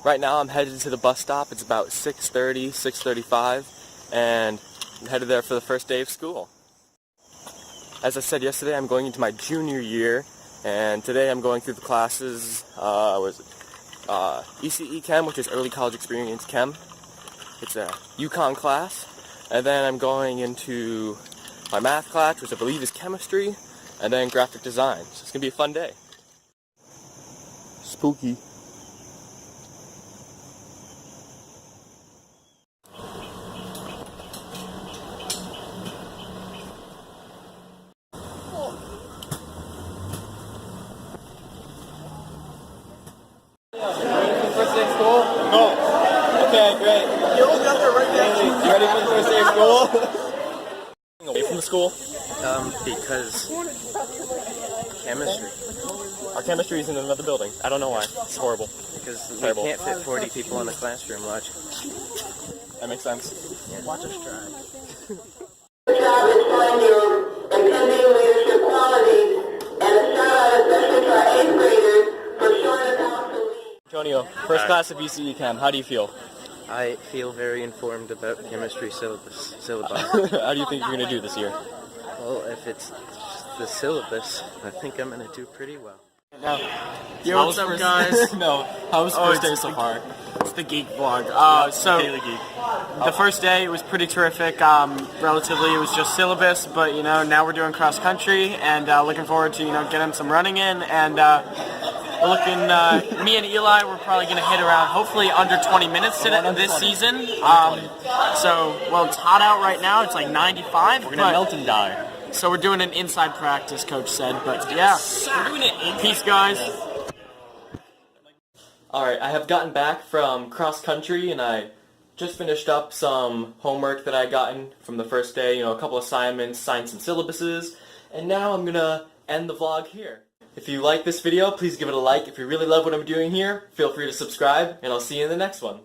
Right now I'm headed to the bus stop. It's about 6:30, 6:35, and I'm headed there for the first day of school. As I said yesterday, I'm going into my junior year, and today I'm going through the classes, ECE Chem, which is Early College Experience Chem. It's a UConn class. And then I'm going into my math class, which I believe is chemistry, and then graphic design. So it's going to be a fun day. Spooky. First day of school? No. Okay, great. You ready for the first day of school? Away from the school? Because chemistry. Our chemistry is in another building. I don't know why. It's horrible. Because we Terrible. can't fit 40 people in the classroom, watch. That makes sense. Yeah. Watch us try. Good job in showing your impending leadership qualities, and a shout out especially to our 8th graders for showing us how to lead. Antonio, first class of ECE Chem. How do you feel? I feel very informed about chemistry syllabi. How do you think you're going to do this year? Well, if it's just the syllabus, I think I'm going to do pretty well. No. Yo, what's up, guys? No. How was the first day so far? It's the GEEK vlog. Daily Geek. The first day it was pretty terrific. Relatively, it was just syllabus, but now we're doing cross country, and looking forward to getting some running in, and we're looking. Me and Eli, we're probably going to hit around hopefully under 20 minutes this season. Well, it's hot out right now. It's like 95. We're going to melt and die. So we're doing an inside practice, Coach said. But yeah, peace, guys. Alright, I have gotten back from cross country, and I just finished up some homework that I gotten from the first day, a couple assignments, signed some syllabuses, and now I'm gonna end the vlog here. If you like this video, please give it a like. If you really love what I'm doing here, feel free to subscribe, and I'll see you in the next one.